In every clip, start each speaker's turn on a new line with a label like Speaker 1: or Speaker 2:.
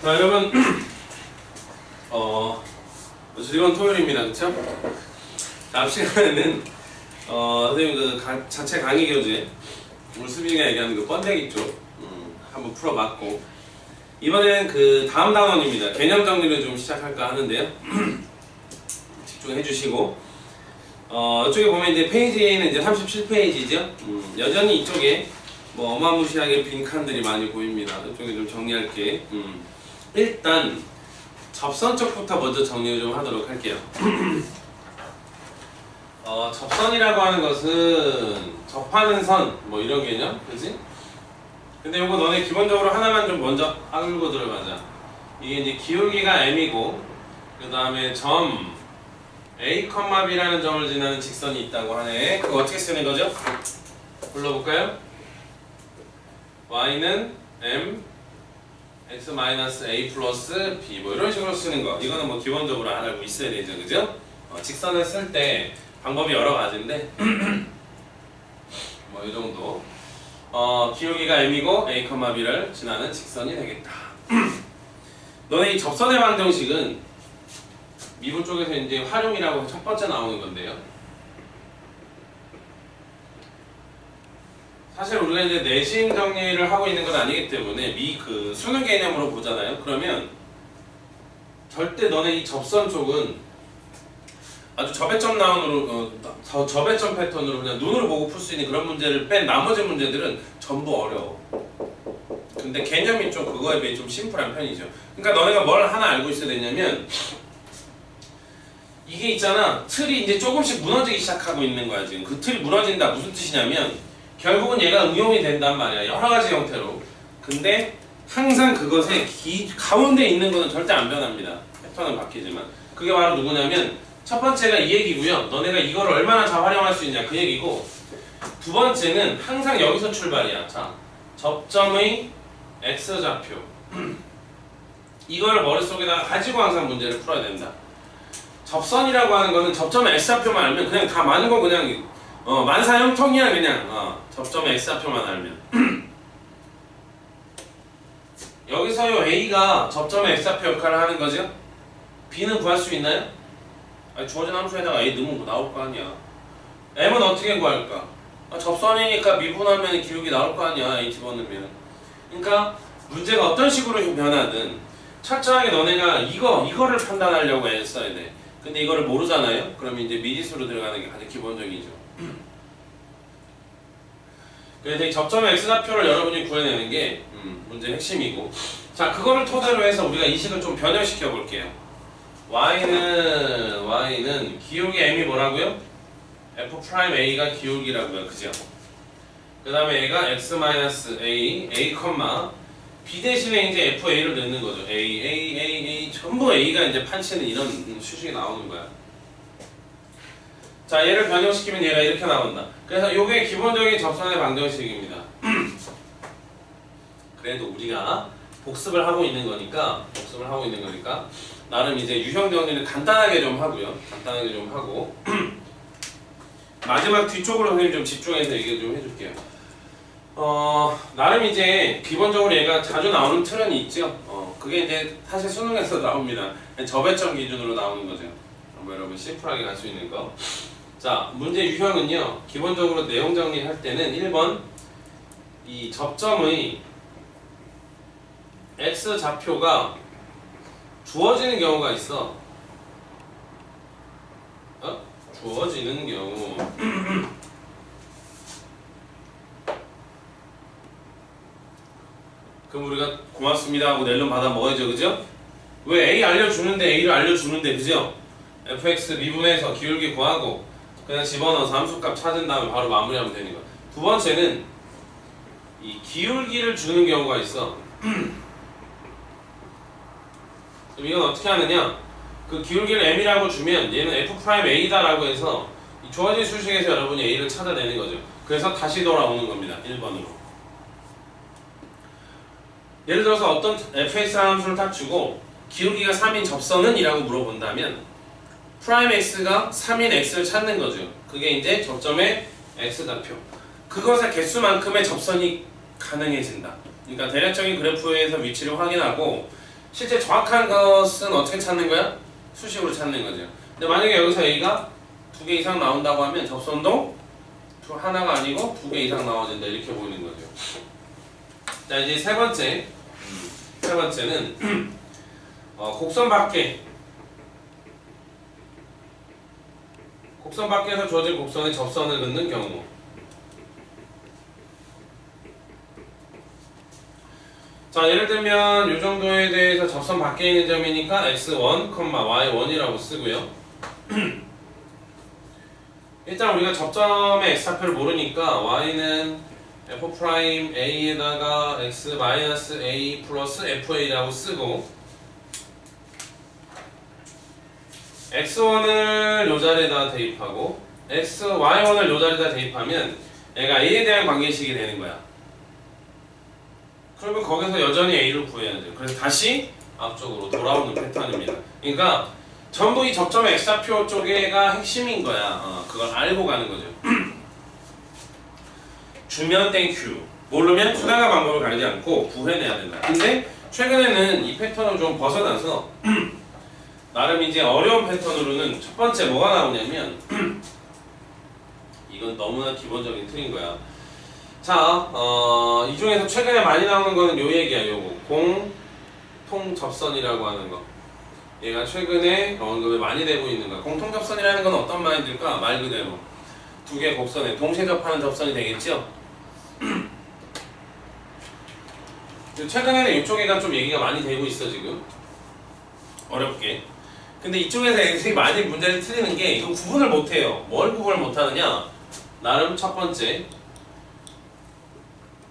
Speaker 1: 자, 여러분, 즐거운 토요일입니다. 그쵸? 다음 시간에는, 선생님 자체 강의 교재, 오늘 수빈이가 얘기하는 그 번데기 쪽, 한번 풀어봤고, 이번에는 다음 단원입니다. 개념 정리를 좀 시작할까 하는데요. 집중해 주시고, 이쪽에 보면 이제 페이지는 이제 37페이지죠. 여전히 이쪽에 뭐 어마무시하게 빈 칸들이 많이 보입니다. 이쪽에 좀 정리할게. 일단 접선 쪽부터 먼저 정리를 좀 하도록 할게요. 접선이라고 하는 것은 접하는 선, 뭐 이런 개념, 그지? 근데 요거 너네 기본적으로 하나만 좀 먼저 알고 들어가자. 이게 이제 기울기가 m이고, 그 다음에 점 a, b라는 점을 지나는 직선이 있다고 하네. 그거 어떻게 쓰는 거죠? 불러볼까요? y는 m x-a 플러스 b 뭐 이런 식으로 쓰는 거. 이거는 뭐 기본적으로 알고 있어야 되죠, 그죠? 직선을 쓸 때 방법이 여러 가지인데 뭐 이 정도. 기울기가 m이고 a, b를 지나는 직선이 되겠다. 너네 이 접선의 방정식은 미분 쪽에서 이제 활용이라고 첫 번째 나오는 건데요. 사실 우리가 이제 내심 정리를 하고 있는 건 아니기 때문에 수능 개념으로 보잖아요. 그러면 절대 너네 이 접선 쪽은 아주 저배점 저배점 패턴으로 그냥 눈으로 보고 풀 수 있는 그런 문제를 뺀 나머지 문제들은 전부 어려워. 근데 개념이 좀 그거에 비해 좀 심플한 편이죠. 그러니까 너네가 뭘 하나 알고 있어야 되냐면 이게 있잖아. 틀이 이제 조금씩 무너지기 시작하고 있는 거야. 지금 그 틀이 무너진다. 무슨 뜻이냐면 결국은 얘가 응용이 된단 말이야. 여러 가지 형태로. 근데 항상 그것의 가운데 있는 거는 절대 안 변합니다. 패턴은 바뀌지만. 그게 바로 누구냐면 첫 번째가 이 얘기고요. 너네가 이걸 얼마나 잘 활용할 수 있냐 그 얘기고, 두 번째는 항상 여기서 출발이야. 자, 접점의 x좌표. 이거를 머릿속에다가 가지고 항상 문제를 풀어야 된다. 접선이라고 하는 거는 접점의 x좌표만 알면 그냥 다 많은 거 그냥 만사형통이야. 그냥 접점의 x좌표만 알면 여기서요 a가 접점의 x좌표 역할을 하는 거죠. b는 구할 수 있나요? 아니, 주어진 함수에다가 a 넣으면 나올 거 아니야. m은 어떻게 구할까? 접선이니까 미분하면 기울기 나올 거 아니야. a 집어넣으면. 그러니까 문제가 어떤 식으로 변하든 철저하게 너네가 이거를 판단하려고 애써야 돼. 근데 이거를 모르잖아요? 그러면 이제 미지수로 들어가는 게 가장 기본적이죠. 그래서 이 접점의 x좌표를 여러분이 구해내는 게 문제의 핵심이고, 자, 그거를 토대로 해서 우리가 이 식을 좀 변형시켜 볼게요. y는 기울기 m이 뭐라고요? f'a가 기울기라고요. 그죠? 그 다음에 a가 x-a, b 대신에 이제 fa를 넣는 거죠. a, 전부 a가 이제 판치는 이런 수식이 나오는 거야. 자, 얘를 변형시키면 얘가 이렇게 나온다. 그래서 요게 기본적인 접선의 방정식입니다. 그래도 우리가 복습을 하고 있는 거니까 나름 이제 유형 정리를 간단하게 좀 하고요. 마지막 뒤쪽으로 선생님 좀 집중해서 얘기 좀 해줄게요. 나름 이제 기본적으로 얘가 자주 나오는 틀은 있죠. 그게 이제 사실 수능에서 나옵니다. 저배점 기준으로 나오는 거죠. 한번 여러분 심플하게 갈 수 있는 거. 자, 문제 유형은요. 기본적으로 내용 정리할 때는 1번 이 접점의 x좌표가 주어지는 경우가 있어. 주어지는 경우. 그럼 우리가 고맙습니다 하고 낼름 받아 먹어야죠. 그죠? 왜 A를 알려주는데 그죠? fx 미분해서 기울기 구하고 그냥 집어넣어서 함수값 찾은 다음에 바로 마무리하면 되는 거야. 두 번째는 이 기울기를 주는 경우가 있어. 그럼 이건 어떻게 하느냐? 그 기울기를 m이라고 주면 얘는 f'a다 라고 해서 이 주어진 수식에서 여러분이 a를 찾아내는 거죠. 그래서 다시 돌아오는 겁니다. 1번으로. 예를 들어서 어떤 fx 함수를 딱 주고 기울기가 3인 접선은? 이라고 물어본다면 프라임 x가 3인 x를 찾는 거죠. 그게 이제 접점의 x좌표. 그것의 개수만큼의 접선이 가능해진다. 그러니까 대략적인 그래프에서 위치를 확인하고 실제 정확한 것은 어떻게 찾는 거야? 수식으로 찾는 거죠. 근데 만약에 여기서 A가 2개 이상 나온다고 하면 접선도 하나가 아니고 2개 이상 나와야 된다 이렇게 보이는 거죠. 자 이제 세 번째는 곡선 밖에서 주어진 곡선에 접선을 긋는 경우. 자 예를 들면 이 정도에 대해서 접선 밖에 있는 점이니까 x1, y1이라고 쓰고요. 일단 우리가 접점의 x좌표를 모르니까 y는 f'a에다가 x-a 플러스 fa라고 쓰고 x1을 요 자리에다 대입하고 y1을 요 자리에다 대입하면 얘가 a에 대한 관계식이 되는 거야. 그러면 거기서 여전히 a를 구해야죠. 그래서 다시 앞쪽으로 돌아오는 패턴입니다. 그러니까 전부 이 접점의 x좌표 쪽에가 핵심인 거야. 그걸 알고 가는 거죠. 주면 땡큐. 모르면 수단과 방법을 가리지 않고 구해내야 된다. 근데 최근에는 이 패턴을 좀 벗어나서 나름 이제 어려운 패턴으로는 첫 번째 뭐가 나오냐면 이건 너무나 기본적인 틀인 거야. 자, 이 중에서 최근에 많이 나오는 거는 요 얘기야. 요거 공통접선이라고 하는 거. 얘가 최근에 언급이 많이 되고 있는 거야. 공통접선이라는 건 어떤 말일까? 말 그대로 두 개의 곡선에 동시에 접하는 접선이 되겠죠? 최근에는 이쪽에가 좀 얘기가 많이 되고 있어 지금 어렵게. 근데 이쪽에서 애들이 많이 문제를 틀리는 게 이거 구분을 못해요. 뭘 구분을 못하느냐? 나름 첫 번째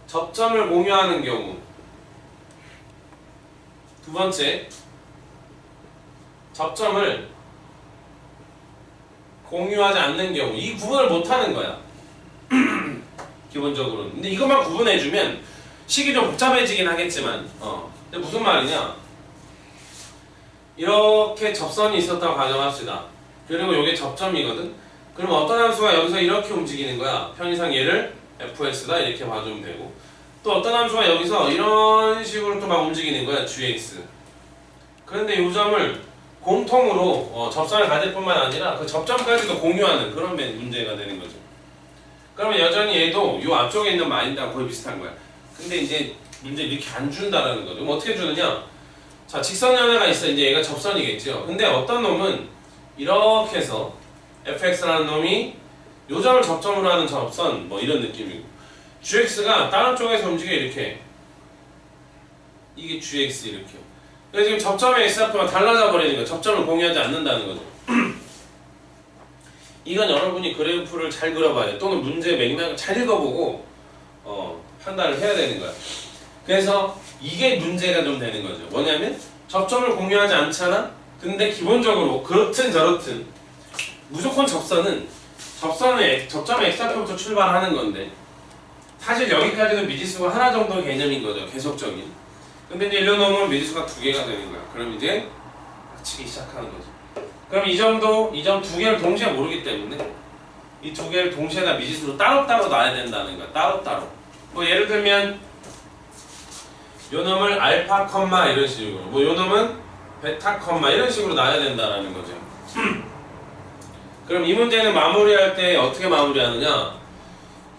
Speaker 1: 접점을 공유하는 경우, 두 번째 접점을 공유하지 않는 경우. 이 구분을 못하는 거야 기본적으로는. 근데 이것만 구분해주면 식이 좀 복잡해지긴 하겠지만 근데 무슨 말이냐, 이렇게 접선이 있었다고 가정합시다. 그리고 이게 접점이거든. 그러면 어떤 함수가 여기서 이렇게 움직이는 거야. 편의상 얘를 fx다 이렇게 봐주면 되고, 또 어떤 함수가 여기서 이런 식으로 또 막 움직이는 거야. gx. 그런데 이 점을 공통으로 접선을 가질 뿐만 아니라 그 접점까지도 공유하는 그런 문제가 되는 거죠. 그러면 여전히 얘도 이 앞쪽에 있는 마인드랑 거의 비슷한 거야. 근데 이제 문제 이렇게 안 준다라는 거죠. 그럼 어떻게 주느냐? 자, 직선이 하나가 있어. 이제 얘가 접선이겠죠. 근데 어떤 놈은 이렇게 해서 fx라는 놈이 요 점을 접점으로 하는 접선 뭐 이런 느낌이고, gx가 다른 쪽에서 움직여 이렇게. 이게 gx 이렇게. 그래서 지금 접점의 x좌표가 달라져 버리는 거야. 접점을 공유하지 않는다는 거죠. 이건 여러분이 그래프를 잘 그려봐야 돼. 또는 문제 맥락을 잘 읽어보고 판단을 해야 되는 거야. 그래서 이게 문제가 좀 되는 거죠. 뭐냐면 접점을 공유하지 않잖아? 근데 기본적으로 그렇든 저렇든 무조건 접선의 접점의 x좌표부터 출발하는 건데, 사실 여기까지는 미지수가 하나 정도 개념인 거죠. 계속적인. 근데 이제 이런 놈은 미지수가 두 개가 되는 거야. 그럼 이제 치기 시작하는 거죠. 그럼 이 점도 이 점 두 개를 동시에 모르기 때문에 이 두 개를 동시에 다 미지수로 따로따로 놔야 된다는 거야. 따로따로. 뭐 예를 들면 요 놈을 알파 컴마 이런 식으로, 뭐 요 놈은 베타 컴마 이런 식으로 놔야 된다라는 거죠. 그럼 이 문제는 마무리할 때 어떻게 마무리하느냐?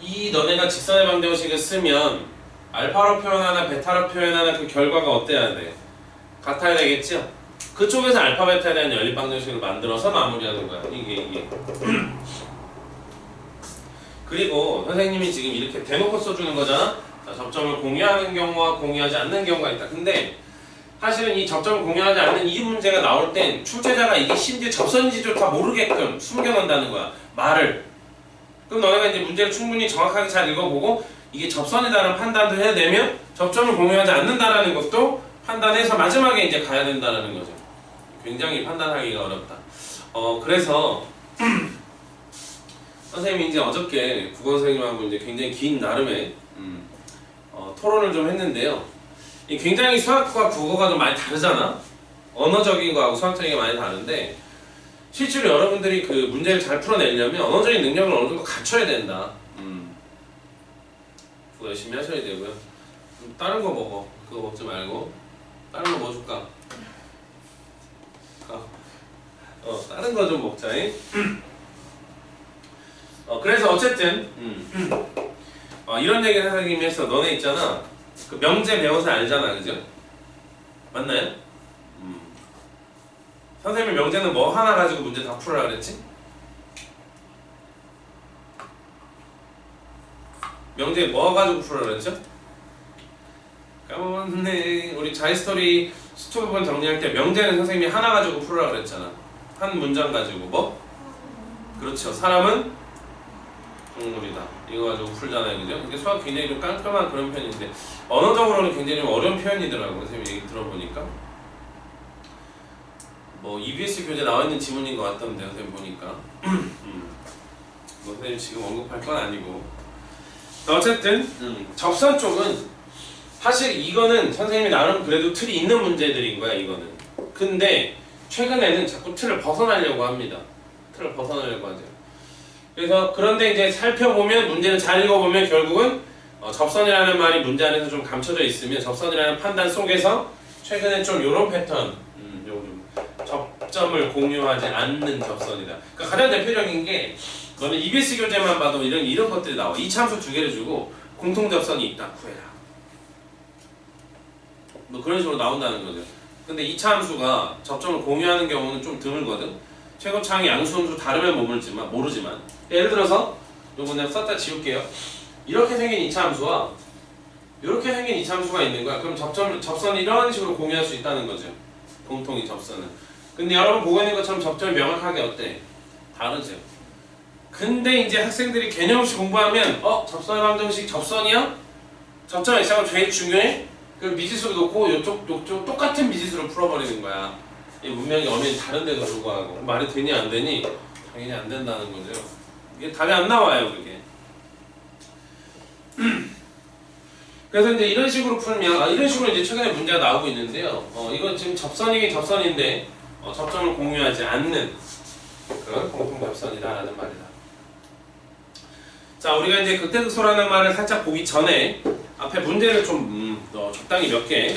Speaker 1: 이 너네가 직선의 방정식을 쓰면 알파로 표현하나 베타로 표현하나 그 결과가 어때야 돼? 같아야 되겠죠? 그쪽에서 알파 베타에 대한 연립 방정식을 만들어서 마무리하는 거야. 이게. 그리고 선생님이 지금 이렇게 대놓고 써주는 거잖아. 자, 접점을 공유하는 경우와 공유하지 않는 경우가 있다. 근데 사실은 이 접점을 공유하지 않는 이 문제가 나올 땐 출제자가 이게 심지어 접선인지조차 모르게끔 숨겨놓는다는 거야. 말을. 그럼 너네가 이제 문제를 충분히 정확하게 잘 읽어보고 이게 접선이다라는 판단도 해내면 접점을 공유하지 않는다라는 것도 판단해서 마지막에 이제 가야 된다라는 거죠. 굉장히 판단하기가 어렵다. 그래서 선생님이 이제 어저께 국어 선생님하고 이제 굉장히 긴 나름의 토론을 좀 했는데요. 굉장히 수학과 국어가 좀 많이 다르잖아. 언어적인 거하고 수학적인 게 많이 다른데, 실제로 여러분들이 그 문제를 잘 풀어내려면 언어적인 능력을 어느 정도 갖춰야 된다. 그거 열심히 하셔야 되고요. 다른 거 먹어. 그거 먹지 말고. 다른 거 뭐 줄까? 다른 거 좀 먹자. 그래서 어쨌든 이런 얘기를 선생님이 했어. 너네 있잖아. 그 명제 배워서 알잖아, 그죠? 맞나요? 선생님이 명제는 뭐 하나 가지고 문제 다 풀으라 그랬지? 명제 뭐 가지고 풀으라 그랬죠? 까먹었네. 우리 자이스토리 수투부분 정리할 때 명제는 선생님이 하나 가지고 풀으라 그랬잖아. 한 문장 가지고 뭐? 그렇죠. 사람은 동물이다. 이거 가지고 풀잖아요, 그죠? 이게 수학 굉장히 좀 깔끔한 그런 편인데 언어적으로는 굉장히 좀 어려운 표현이더라고요. 선생님 얘기 들어보니까. 뭐 EBS 교재 나와 있는 지문인 것 같던데 선생님 보니까. 뭐 선생님 지금 언급할 건 아니고. 어쨌든 접선 쪽은 사실 이거는 선생님이 나름 그래도 틀이 있는 문제들인 거야, 이거는. 근데 최근에는 자꾸 틀을 벗어나려고 합니다. 틀을 벗어나려고 하죠. 그래서 그런데 이제 살펴보면 문제를 잘 읽어보면 결국은 접선이라는 말이 문제 안에서 좀 감춰져 있으면 접선이라는 판단 속에서 최근에 좀 이런 패턴, 접점을 공유하지 않는 접선이다. 그러니까 가장 대표적인 게 너는 EBS 교재만 봐도 이런 것들이 나와. 이차함수 두 개를 주고 공통 접선이 있다 구해라. 뭐 그런 식으로 나온다는 거죠. 근데 이차함수가 접점을 공유하는 경우는 좀 드물거든. 최고차항이 양수함수 다르면 모르지만 예를 들어서 요거 내가 썼다 지울게요. 이렇게 생긴 이차함수와 이렇게 생긴 이차함수가 있는 거야. 그럼 접선이 이런 식으로 공유할 수 있다는 거죠. 공통이 접선은. 근데 여러분 보고 있는 것처럼 접점이 명확하게 어때? 다르죠. 근데 이제 학생들이 개념 없이 공부하면 접선의 방정식 접선이야? 접점 x가 제일 중요해? 그럼 미지수를 놓고 요쪽 똑같은 미지수를 풀어버리는 거야. 이 문명이 엄연히 다른데도 불구하고 말이 되니 안 되니? 당연히 안 된다는 거죠. 이게 답이 안 나와요, 그게. 그래서 이제 이런 식으로 풀면 이런 식으로 이제 최근에 문제가 나오고 있는데요. 이건 지금 접선이긴 접선인데 접점을 공유하지 않는 그런 공통 접선이다라는 말이다. 자, 우리가 이제 극대극소라는 말을 살짝 보기 전에 앞에 문제를 좀 적당히 몇 개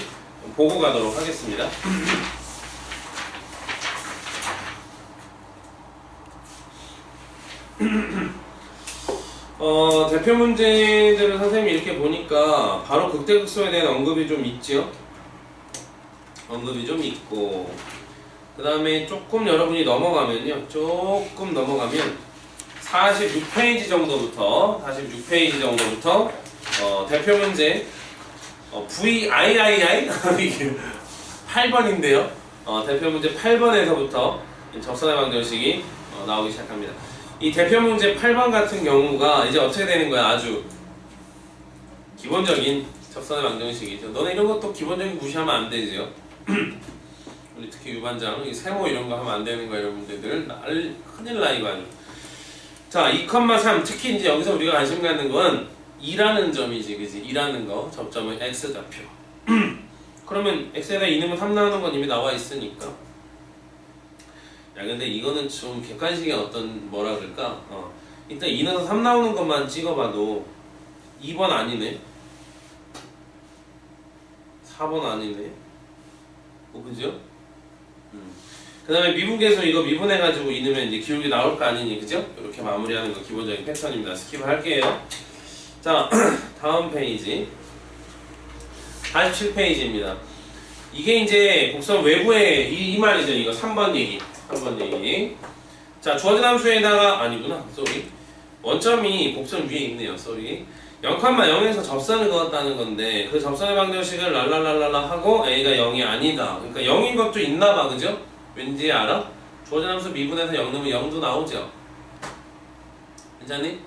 Speaker 1: 보고 가도록 하겠습니다. 대표 문제들을 선생님이 이렇게 보니까 바로 극대극소에 대한 언급이 좀 있죠. 언급이 좀 있고 그 다음에 조금 여러분이 넘어가면요. 조금 넘어가면 46페이지 정도부터 대표 문제 VIII 8번인데요. 대표 문제 8번에서부터 접선의 방정식이 나오기 시작합니다. 이 대표 문제 8번 같은 경우가 이제 어떻게 되는 거야? 아주 기본적인 접선의 방정식이죠. 너네 이런 것도 기본적인 무시하면 안 되죠. 우리 특히 유반장, 세모 이런 거 하면 안 되는 거야, 여러분들. 큰일 나 이거 아주. 자, 2,3 특히 이제 여기서 우리가 관심 갖는 건 2라는 점이지, 그지? 2라는 거 접점은 x 좌표. 그러면 x에다 2 넣으면 3 나오는 건 이미 나와 있으니까. 야, 근데 이거는 좀 객관식의 어떤 뭐라 그럴까? 일단 2 넣어서 3 나오는 것만 찍어봐도 2번 아니네. 4번 아니네. 그죠? 그 다음에 미분계수 이거 미분해가지고 이으면 이제 기울기 나올 거 아니니, 그죠? 이렇게 마무리하는 거 기본적인 패턴입니다. 스킵 할게요. 자, 다음 페이지 47페이지입니다. 이게 이제 곡선 외부의 이 말이죠. 이거 3번 얘기. 자, 주어진 함수에다가 아니구나. 쏘리. 원점이 곡선 위에 있네요. 쏘리. 0,0에서 접선을 그었다는 건데 그 접선의 방정식을 랄랄랄랄라 하고 A가 0이 아니다. 그러니까 0인 것도 있나봐, 그죠? 왠지 알아? 주어진 함수 미분해서 0 넣으면 0도 나오죠? 괜찮니?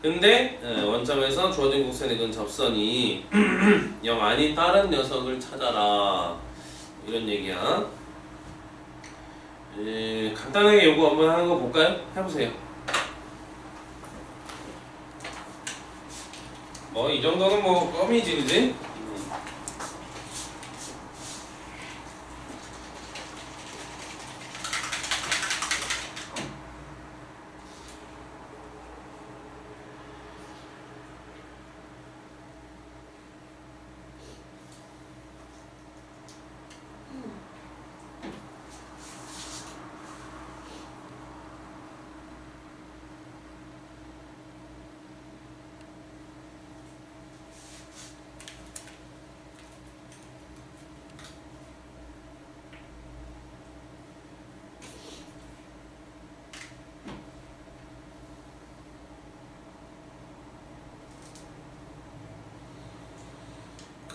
Speaker 1: 근데 원점에서 주어진 곡선의 그 접선이 0 아닌 다른 녀석을 찾아라. 이런 얘기야. 간단하게 요거 한번 하는 거 볼까요? 해보세요. 이 정도는 뭐 껌이지, 그지?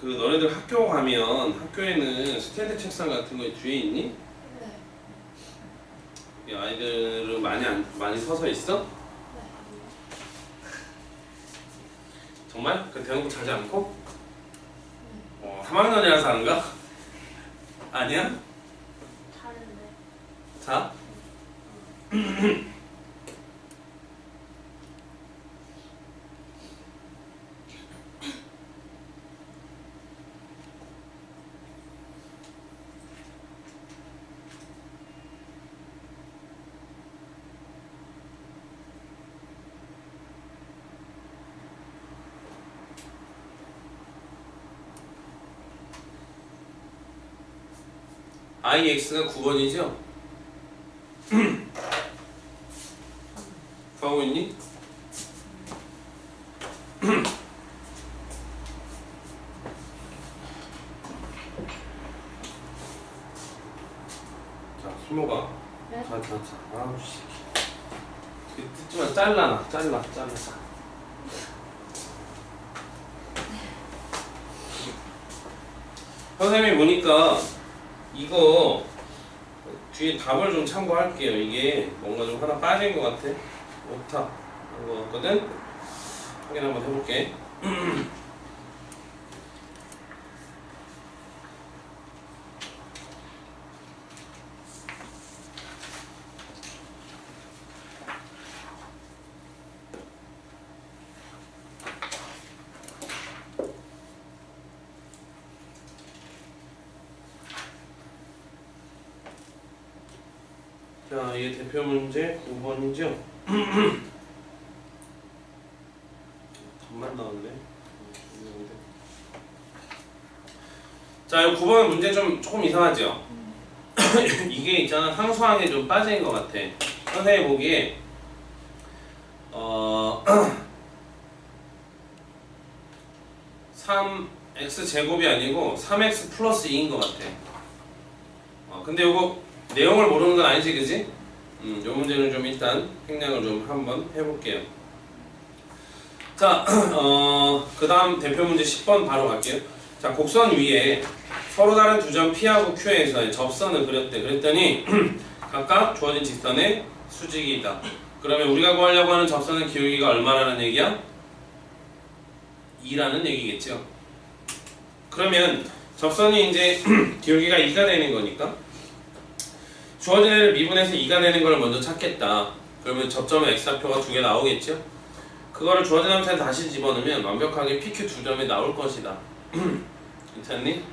Speaker 1: 그 너네들 학교 가면 학교에는 스탠드 책상 같은 거 뒤에 있니?
Speaker 2: 네.
Speaker 1: 이 아이들은 많이 서서 있어?
Speaker 2: 네.
Speaker 1: 정말? 그 대놓고 자지 않고?
Speaker 2: 네.
Speaker 1: 3학년이라서 하는가? 아니야?
Speaker 2: 다른데.
Speaker 1: 자? IX가 9번이죠? 구하고 있니? 자, 수모가.
Speaker 2: 네?
Speaker 1: 자. 아우, 씨. 뜯지만 잘라. 선생님이 보니까 이거 뒤에 답을 좀 참고할게요. 이게 뭔가 좀 하나 빠진 것 같아. 오타 그런 거 같거든. 확인 한번 해볼게. 자, 이게 대표 문제 9번이죠? 답만 나왔네. 자, 이 9번 문제 조금 이상하죠? 이게 있잖아, 항수항에 좀 빠진 것 같아. 선생님 보기에 3x제곱이 아니고 3x 플러스 2인 것 같아. 근데 이거 내용을 모르는 건 아니지, 그지? 이 문제는 좀 일단 생략을 좀 한번 해볼게요. 자, 그 다음 대표 문제 10번 바로 갈게요. 자, 곡선 위에 서로 다른 두 점 P하고 Q에서의 접선을 그렸대. 그랬더니 각각 주어진 직선의 수직이다. 그러면 우리가 구하려고 하는 접선의 기울기가 얼마라는 얘기야? 2라는 얘기겠죠. 그러면 접선이 이제 기울기가 2가 되는 거니까 주어진 애를 미분해서 2가 되는 걸 먼저 찾겠다. 그러면 접점의 x좌표가 두 개 나오겠죠? 그거를 주어진 함수에 다시 집어넣으면 완벽하게 PQ 두 점이 나올 것이다. 괜찮니?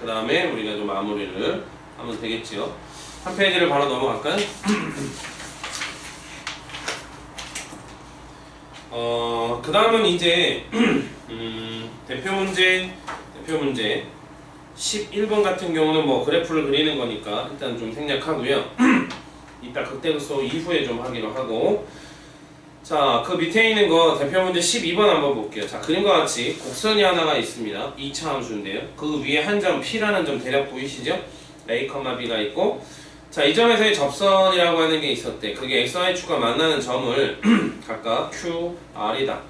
Speaker 1: 그 다음에 우리가 좀 마무리를 하면 되겠지요. 한 페이지를 바로 넘어갈까요? 그 다음은 이제 대표 문제 11번 같은 경우는 뭐 그래프를 그리는 거니까 일단 좀 생략하고요. 이따 극대극소 이후에 좀 하기로 하고. 자, 그 밑에 있는 거 대표 문제 12번 한번 볼게요. 자, 그림과 같이 곡선이 하나가 있습니다. 2차 함수인데요. 그 위에 한 점 P라는 점 대략 보이시죠? A, B가 있고, 자, 이 점에서의 접선이라고 하는 게 있었대. 그게 XY축과 만나는 점을 각각 Q, R이다.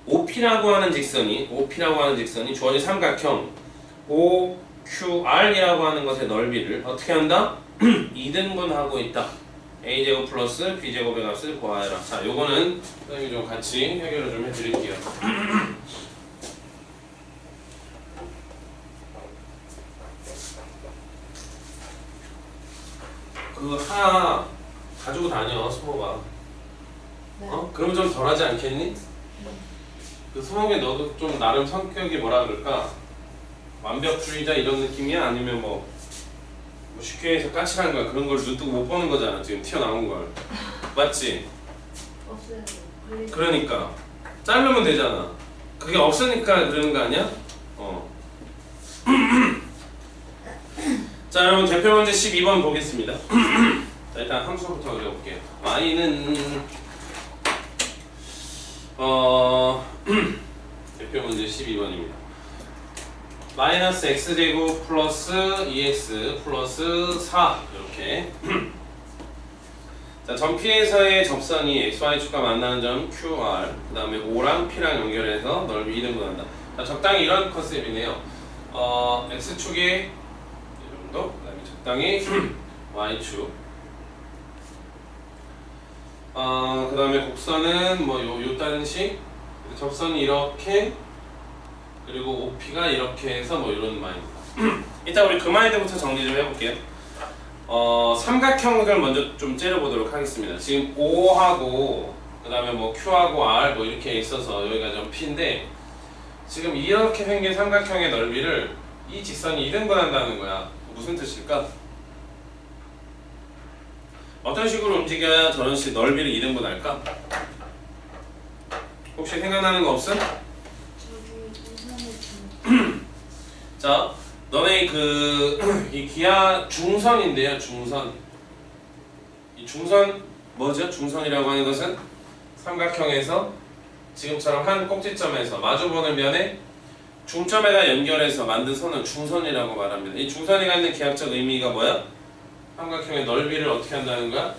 Speaker 1: OP라고 하는 직선이 주어진 삼각형 OQR이라고 하는 것의 넓이를 어떻게 한다? 2등분하고 있다. A제곱 플러스 B제곱의 값을 구하여라. 자, 요거는 선생님이 좀 같이 해결을 좀 해드릴게요. 그 하나 가지고 다녀, 수모가.
Speaker 2: 네.
Speaker 1: 그러면 좀 덜하지 않겠니? 그 수목에 너도 좀 나름 성격이 뭐라 그럴까? 완벽주의자 이런 느낌이야? 아니면 뭐 쉽게 해서 까칠한 거야? 그런 걸 눈 뜨고 못 보는 거잖아, 지금 튀어나온 걸. 맞지?
Speaker 2: 없어요.
Speaker 1: 그러니까 자르면 되잖아. 그게 없으니까 그러는 거 아니야? 자, 여러분 대표 문제 12번 보겠습니다. 자, 일단 함수부터 그려볼게요. y는 대표 문제 12번입니다. 마이너스 x제곱 플러스 2x 플러스 4 이렇게. 자, 점 P에서의 접선이 XY축과 만나는 점 QR, 그 다음에 O랑 P랑 연결해서 넓이 2등분한다. 자, 자, 적당히 이런 컨셉이네요. x축이 이 정도, 그 다음에 적당히 y축. 그 다음에 곡선은 뭐 요 다른 식, 접선이 이렇게, 그리고 OP가 이렇게 해서 뭐 이런 마인드. 일단 우리 그 마인드부터 정리 좀 해볼게요. 삼각형을 먼저 좀 째려보도록 하겠습니다. 지금 O하고 그 다음에 뭐 Q하고 R 뭐 이렇게 있어서 여기가 좀 P인데, 지금 이렇게 생긴 삼각형의 넓이를 이 직선이 2등분한다는 거야. 무슨 뜻일까? 어떤 식으로 움직여야 저런 식 넓이를 2등분할까? 혹시 생각나는 거 없음?
Speaker 2: 저기 우선을
Speaker 1: 자, 너네 이 기하 중선인데요, 중선. 이 중선 뭐죠? 중선이라고 하는 것은 삼각형에서 지금처럼 한 꼭지점에서 마주보는 면에 중점에다 연결해서 만든 선을 중선이라고 말합니다. 이 중선이 갖는 기하학적 의미가 뭐야? 삼각형의 넓이를 어떻게 한다는 거야?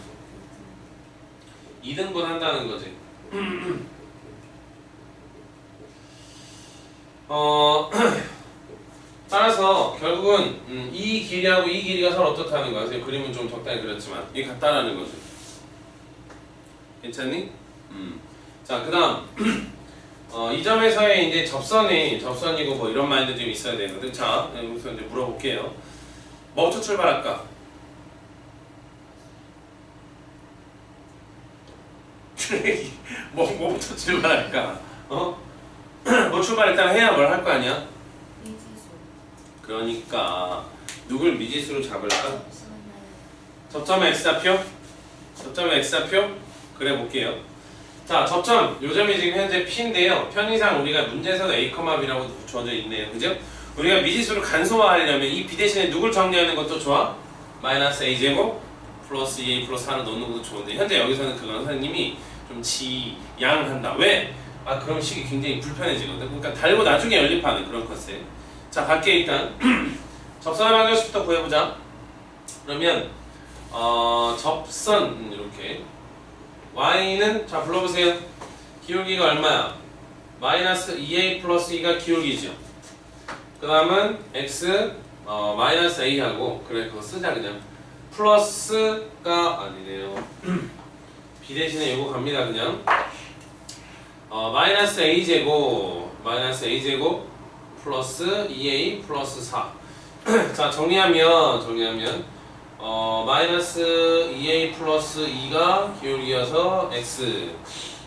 Speaker 1: 2등분 한다는 거지. 따라서 결국은 이 길이하고 이 길이가 서로 어떻다는 거야. 그래서 그림은 좀 적당히 그렸지만 이게 같다라는 거지. 괜찮니? 자, 그 다음 이 점에서의 이제 접선이고 뭐 이런 마인드 좀 있어야 되거든. 자, 여기서 이제 물어볼게요. 뭐부터 출발할까? 뭐부터 출발할까? 뭐 출발 일단 해야 뭘 할 거 아니야?
Speaker 2: 미지수
Speaker 1: 그러니까 누굴 미지수로 잡을까?
Speaker 2: 접선을
Speaker 1: 접점의 x좌표? 접점의 x좌표? 그래 볼게요. 자, 접점 요점이 지금 현재 P인데요. 편의상 우리가 문제에서도 A, B라고 주어져 있네요. 그죠? 우리가 미지수를 간소화하려면 이 B 대신에 누굴 정리하는 것도 좋아? 마이너스 A제곱 플러스 2A 플러스 4를 넣는 것도 좋은데, 현재 여기서는 그건 선생님이 좀 지양한다. 왜? 그럼 식이 굉장히 불편해지거든. 그러니까 달고 나중에 연립하는 그런 컨셉. 자, 갈게 일단. 접선의 방정식부터 구해보자. 그러면 접선 이렇게 y는 자 불러보세요. 기울기가 얼마야? 마이너스 2a 플러스 2가 기울기죠. 그 다음은 x 마이너스 a하고, 그래 그거 쓰자 그냥. 플러스가 아니네요. b 대신에 이거 갑니다 그냥. 마이너스 a제곱 플러스 2a 플러스 4. 자, 정리하면 마이너스 2a 플러스 2가 기울기여서 x,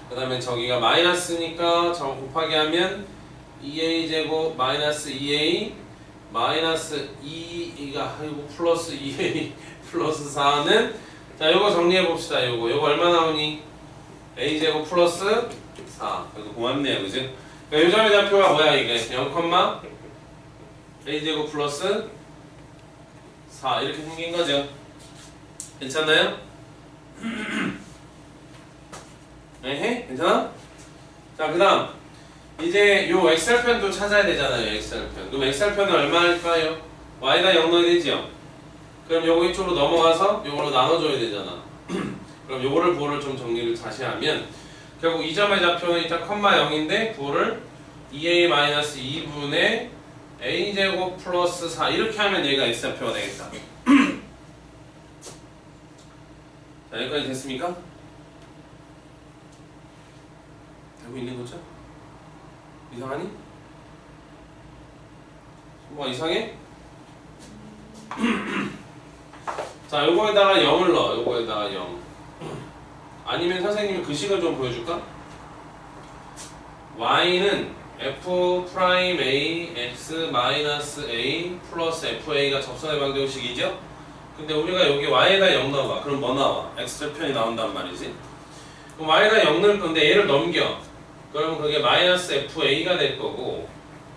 Speaker 1: 그 다음에 저기가 마이너스니까 저 곱하기 하면 2a 제곱 마이너스 2a 마이너스 2가 아이고 플러스 2a 플러스 4는, 자 요거 정리해 봅시다. 요거 얼마 나오니? a 제곱 플러스 4. 그래도 고맙네요, 그지? 그러니까 요점의 좌표가 뭐야 이게? 0, a 제곱 플러스 4 이렇게 생긴 거죠. 괜찮나요? 에헤, 괜찮아? 자, 그 다음 이제 요 xr편도 찾아야 되잖아요. xr편. 그럼 xr편은 얼마일까요? y에다 0 넣어야 되지요? 그럼 요거 이쪽으로 넘어가서 요걸로 나눠줘야 되잖아. 그럼 요거를 부호를 좀 정리를 다시 하면 결국 이 점의 좌표는 일단 컴마 0인데 부호를 2a-2분의 a제곱 플러스 4 이렇게 하면 얘가 x좌표가 되겠다. 자, 여기까지 됐습니까? 되고 있는 거죠? 이상하니? 뭐가 이상해? 자, 요거에다가 0을 넣어. 요거에다가 0. 아니면 선생님이 그 식을 좀 보여줄까? y는 f'(a) x-a 플러스 fa가 접선의 방정식이죠? 근데 우리가 여기 y에다 0 넣어봐. 그럼 뭐 나와? x절편이 나온단 말이지. 그럼 y에다 0 넣을 건데 얘를 넘겨. 그러면 그게 마이너스 fa가 될 거고,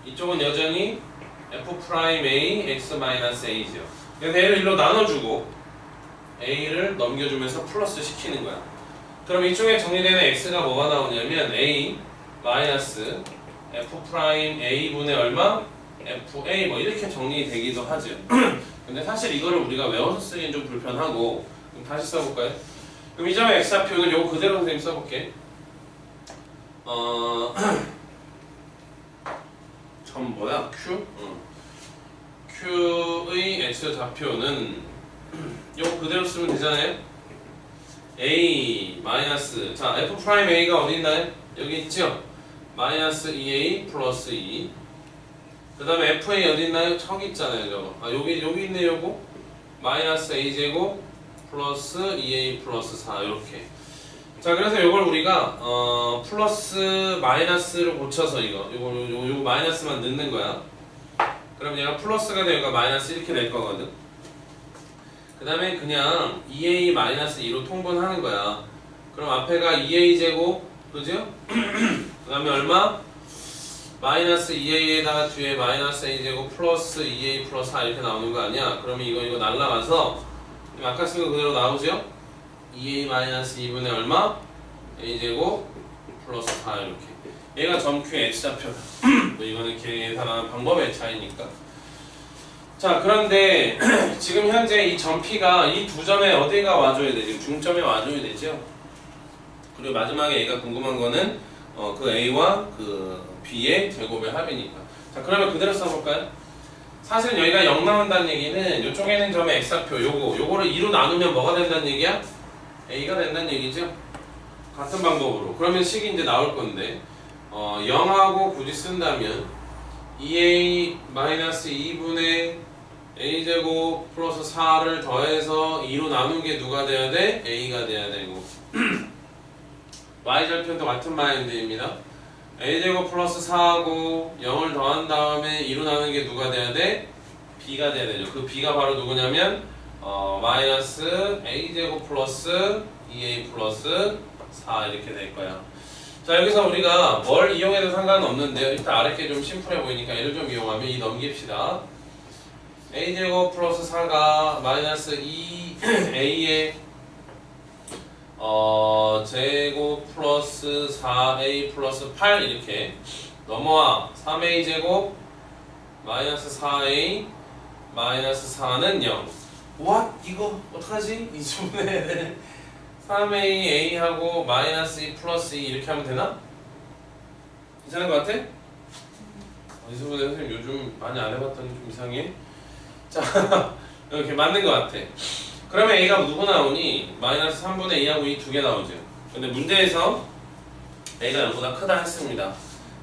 Speaker 1: 이쪽은 여전히 f'(a) x-a죠. 그래서 얘를 일로 나눠주고 a를 넘겨주면서 플러스 시키는 거야. 그럼 이쪽에 정리되는 x가 뭐가 나오냐면 a 마이너스 f'(a) 분의 얼마? fa 뭐 이렇게 정리되기도 하죠. 근데 사실 이거를 우리가 외워서 쓰기엔 좀 불편하고, 그럼 다시 써볼까요? 그럼 이 점의 x좌표는 요거 그대로 선생님 써볼게. 점보다 Q? Q의 X좌표는 요거 그대로 쓰면 되잖아요. A 마이너스 자 F 프라임 A가 어디 있나요? 여기 있죠? 마이너스 2A 플러스 2. 그 다음에 FA 어디 있나요? 저기 있잖아요 저거. 아 여기 있네 요거. 마이너스 A제곱 플러스 2A 플러스 4 이렇게. 자 그래서 요걸 우리가 플러스 마이너스를 고쳐서 요거 마이너스만 넣는 거야. 그럼 얘가 플러스가 되니까 마이너스 이렇게 될 거거든. 그 다음에 그냥 2A 마이너스 2로 통분하는 거야. 그럼 앞에가 2A 제곱 그죠? 그 다음에 얼마? 마이너스 2A에다가 뒤에 마이너스 A 제곱 플러스 2A 플러스 4 이렇게 나오는 거 아니야? 그러면 이거 날라가서 아까 쓴 거 그대로 나오죠? 2A 마이너스 2분의 얼마? A 제곱 플러스 4 이렇게. 얘가 점 Q의 X좌표다. 뭐 이거는 계산하는 방법의 차이니까. 자 그런데 지금 현재 이 점 P가 이 두 점에 어디가 와줘야 되지? 중점에 와줘야 되죠. 그리고 마지막에 얘가 궁금한 거는 그 A와 그 B의 제곱의 합이니까. 자 그러면 그대로 써볼까요? 사실 여기가 0 나온다는 얘기는 이쪽에는 점의 X좌표 요거를 2로 나누면 뭐가 된다는 얘기야? A가 된다는 얘기죠. 같은 방법으로. 그러면 식이 이제 나올 건데 0하고 굳이 쓴다면 2A-2분의 A제곱 플러스 4를 더해서 2로 나눈 게 누가 돼야 돼? A가 돼야 되고 Y절편도 같은 마인드입니다. A제곱 플러스 4하고 0을 더한 다음에 2로 나눈 게 누가 돼야 돼? B가 돼야 되죠. 그 B가 바로 누구냐면 마이너스 A제곱 플러스 2A 플러스 4 이렇게 될 거야. 자 여기서 우리가 뭘 이용해도 상관은 없는데요. 일단 아랫게 좀 심플해 보이니까 얘를 좀 이용하면 이 넘깁시다. A제곱 플러스 4가 마이너스 2A의 제곱 플러스 4A 플러스 8 이렇게 넘어와 3A 제곱 마이너스 4A 마이너스 4는 0. 와 이거 어떡하지? 이 부분에 3A A하고 마이너스 2 플러스 2 이렇게 하면 되나? 괜찮은 것 같아? 이 부분에 선생님 요즘 많이 안 해봤더니 좀 이상해. 자 이렇게 맞는 것 같아. 그러면 A가 누구 나오니? 마이너스 3분의 2하고 이 두 개 나오죠. 근데 문제에서 A가 0보다 크다 했습니다.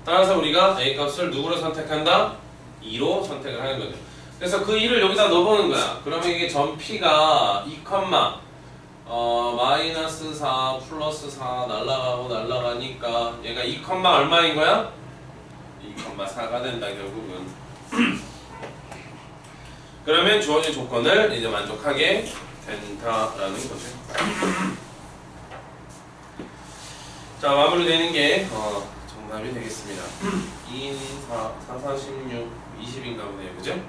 Speaker 1: 따라서 우리가 A 값을 누구로 선택한다? 2로 선택을 하는 거죠. 그래서 그 2를 여기다 넣어보는 거야. 그러면 이게 점 P가 2, 마이너스 4 플러스 4 날라가니까 얘가 2, 얼마인 거야? 2,4가 된다 결국은. 그러면 주어진 조건을 이제 만족하게 된다라는 거죠. 자 마무리되는 게 정답이 되겠습니다. 2인 4, 4, 4, 16, 20인가 보네요. 그죠?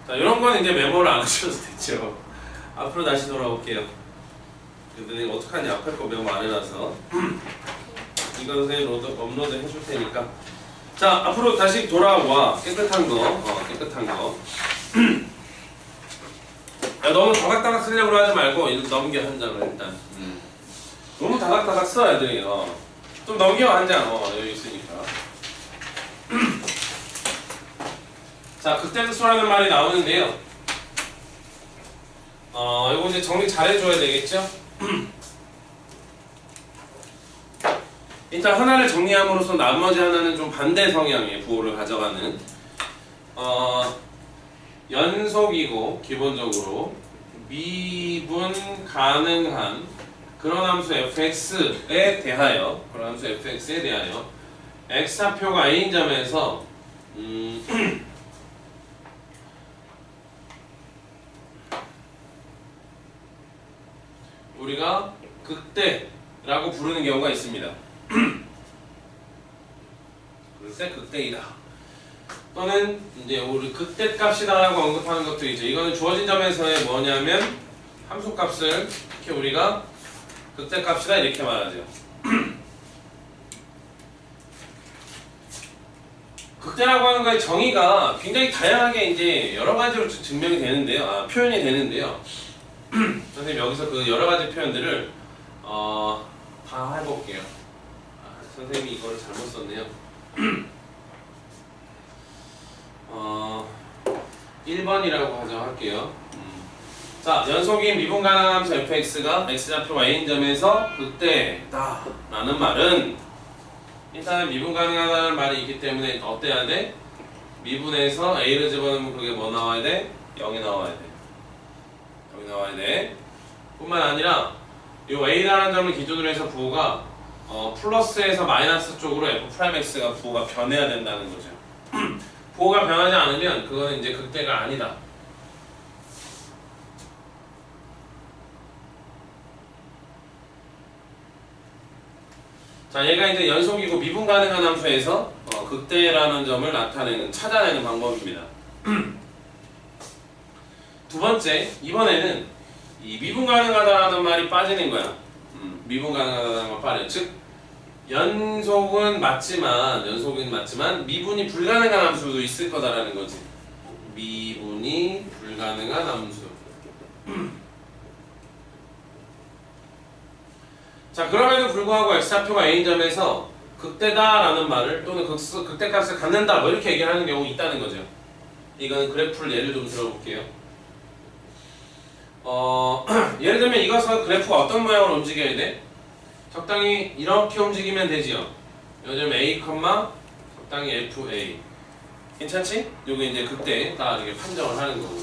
Speaker 1: 자 이런 건 이제 메모를 안 하셔도 되죠. 앞으로 다시 돌아올게요. 근데 어떡하냐 앞에 거 메모 안 해놔서 이거 선생님 업로드 해줄 테니까. 자 앞으로 다시 돌아와. 깨끗한 거 깨끗한 거. 야 너무 다닥다닥 쓰려고 하지 말고 이거 넘겨 한 장을 일단. 너무 다닥다닥 써 애들이. 좀 넘겨 한 장. 여기 있으니까. 자 극대수라는 말이 나오는데요. 이거 이제 정리 잘 해줘야 되겠죠? 일단 하나를 정리함으로써 나머지 하나는 좀 반대 성향의 부호를 가져가는 연속이고 기본적으로 미분 가능한 그런 함수 fx에 대하여 x좌표가 a인 점에서 우리가 극대라고 부르는 경우가 있습니다. 글쎄 극대이다. 또는 이제 우리 극대값이다라고 언급하는 것도 있죠. 이거는 주어진 점에서의 뭐냐면 함수값을 이렇게 우리가 극대값이다 이렇게 말하죠. 극대라고 하는 거의 정의가 굉장히 다양하게 이제 여러 가지로 증명이 되는데요. 표현이 되는데요. 선생님 여기서 그 여러 가지 표현들을 다 해볼게요. 선생님이 이걸 잘못 썼네요. 1번이라고 가정할게요. 자, 연속인 미분 가능한 함수 fx가 x좌표가 a인점에서 극대다 라는 말은 일단 미분 가능하다는 말이 있기 때문에 어때야 돼? 미분에서 a를 집어넣으면 그게 뭐 나와야 돼? 0이 나와야 돼. 0이 나와야 돼. 뿐만 아니라 이 a라는 점을 기준으로 해서 부호가 플러스에서 마이너스 쪽으로 f'x가 부호가 변해야 된다는 거죠. 부호가 변하지 않으면 그거는 이제 극대가 아니다. 자, 얘가 이제 연속이고 미분 가능한 함수에서 극대라는 점을 찾아내는 방법입니다. 두 번째, 이번에는 이 미분 가능하다라는 말이 빠지는 거야. 미분 가능하다는 말 빠져. 즉, 연속은 맞지만 미분이 불가능한 함수도 있을 거다라는 거지. 미분이 불가능한 함수. 자, 그럼에도 불구하고 x좌표가 a인점에서 극대다라는 말을 또는 극대값을 갖는다 뭐 이렇게 얘기하는 경우 있다는 거죠. 이거는 그래프를 예를 좀 들어볼게요. 예를 들면 이것은 그래프가 어떤 모양으로 움직여야 돼? 적당히 이렇게 움직이면 되지요. 요즘 a, 적당히 fa. 괜찮지? 요게 이제 극대다 이렇게 판정을 하는 거고.